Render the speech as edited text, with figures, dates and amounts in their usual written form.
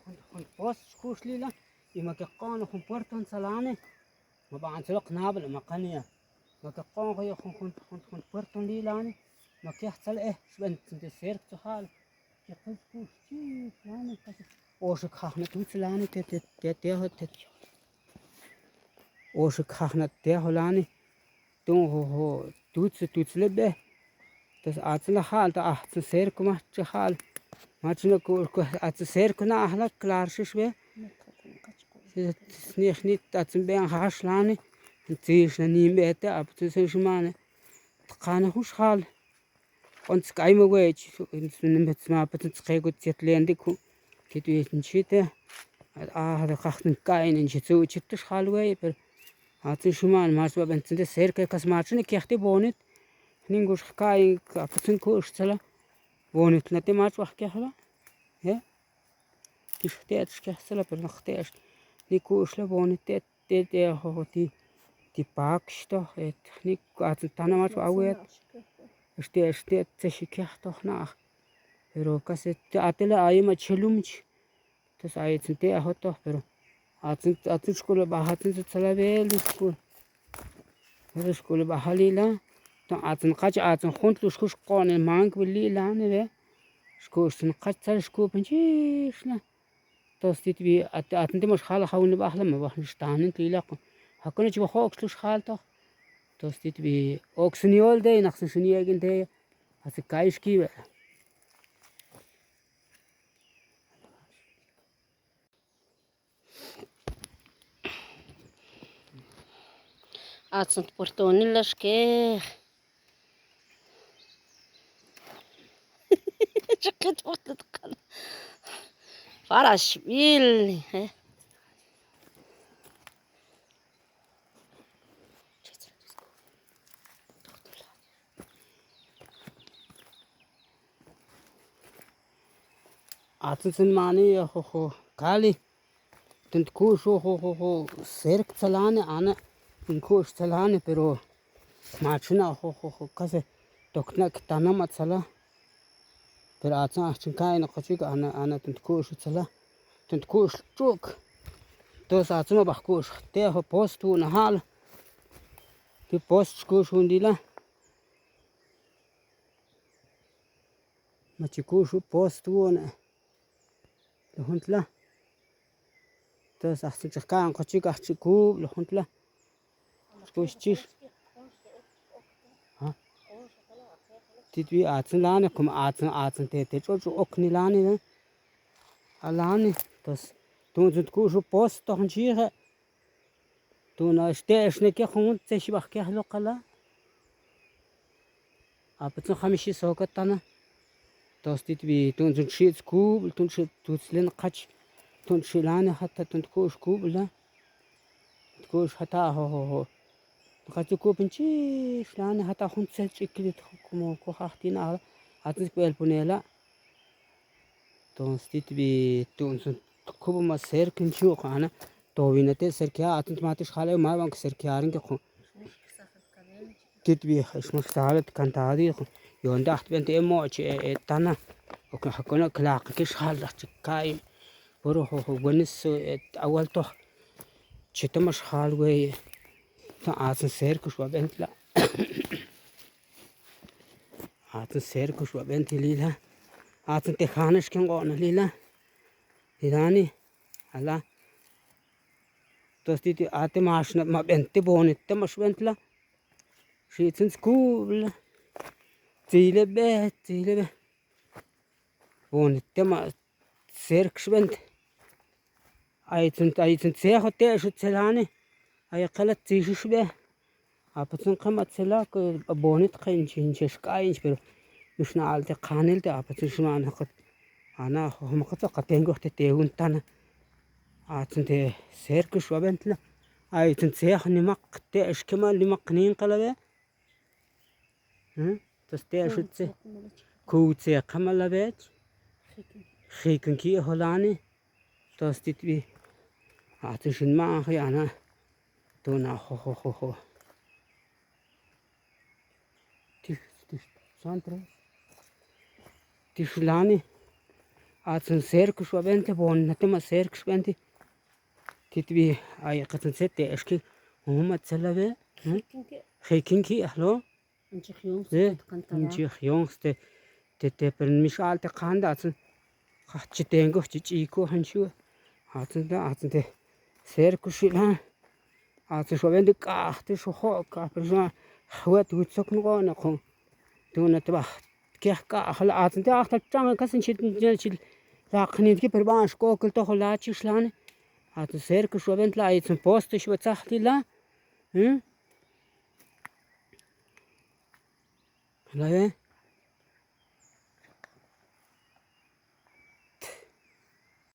خن بوس كوش ليلا يما كقان خن بورتون سلاني ما بعنتلق نابل ما قنيا ما كقان غي خن بورتون ليلاني ما كيحصل إيه شبنت أنت سيرك تحال كيقول كوش تي لاني وشك خاخنا توت لاني تي وشك خاخنا تي لاني تون هو توت لبه تس أصلا حال تا أحسن سيرك ما تحال ما تشنو كو أتصير كنا أهلا كلارش شوي سنيخ نيت تاتسبين هاش لاني نتيش نيم بيتا أبتسين شمانة تقانا هوش حال أنت كاي موجود نمت ما بتنتقيقو تيتلين ديكو كده نشيته هذا خاطن كاين نشيتو تشتش حال وي بر هاتن شمان ما سبب أنت سير كاسمارشني كيختي بونت نينغوش كاي أبتسين كوش تلا بونت نتي ما تروح كهلا ها تختارش كهسلا برنختارش نيكوش لبونت تي هو تي باكشتو تخنيك أتنا ما تروح اشتي تشكيه تخناخ pero casi atela ay machelumch tas ay tinte ahoto pero atin skole bahatin tsalabel skole bahalila ta atin qach atin khuntlu shkush qone mang bilila ne shkush qach tsal shkupinchishla tas titbi atin timosh khala khawni bahla ma bahn stanen tila hakone chi khoxlu khalto tas titbi oksniol de naxsniegen de as kaiski Atsant portoni lashke. Чакет вот кал. Фарашвили, Atin mani ho kali تنت كوش هو سيرك تلاني أنا نكوش تلاني pero ما شنا هو كذا تكنا كتانا ما تلا pero أصلا عشان كاين قشيك أنا تنت كوش تلا تنت كوش توك توس أصلا بحكوش تيه هو بوستو نهال في بوست كوش ونديلا ما تكوش بوستو أنا لهنتلا تس أحسن كان قشيك أحسن كوب لهنتلا كوشتيش ها تدوي أحسن لانه كم أحسن تيجي أكني لانه لانه تس تون تكوشو بوست تهنشيه تون أشتاش نكى خون تشي بحكي هلو قلا أبتن خمسة سوكت أنا تس تدوي تون تشيت كوب تون تسلين قش تون شلانه حتى تون تكوش كوب لا تكوش حتى هو قد يكون شيء شلون حتى خون تسجل كده تحكموا كوخاتين على هاتنس بالبنيلا تونستيت بي تونس كوب ما سير كنشو أنا توينته سيركيا هاتنس ما تشخاله ما بانك سيركيارين كخون تيت بي إيش مختارة كانت هذه يوندا أحد بنت إموج تانا وكن حكونا كلاق كيش حال كاي بروح هو ونس أول توه شتمش حال وي عاطن سيركش وبنت لا عاطن سيركش وبنت ليلا عاطن تخانش كن قانا ليلا ليلاني هلا توستي عاطن ماشنا ما بنت بونت مش بنت لا شيء تنسكول تيلبه بونت ما سيركش بنت أيتن سيخو تيشو تسلاني أي قلت تيجوش به أبتن قمت سلاك بونت قينش كاينش بير مش نعالتي قانلتي أبتن شو أنا قد أنا هم قد قتينجو تتيون تانا أتن تي سيركش وبنت لا أي تنسيخ نمق تيش كمان لمقنين قلبه تستيش تسي كوتسي كمان لبيت خيكن كي هلاني تستيت بي أتشن ما أخي أنا تونا هو تيش سانترو تيش لاني Aatun cercusvente bonnatema cercusvente titvi ayaqatan sette eski huma tsalave hekinki hallo inchi jongste te permisalte kanda atun chitengo chichiko hanshu atun te cercusila atun sovende kaahte soho ka persona hwat utsokno na kon tunatba kehka hal atun te ahta changa kasin chil Raakniinkin per vaan skookil toho laatjuslaan. Atun cercusvent la itsun poste shwatsahtila. La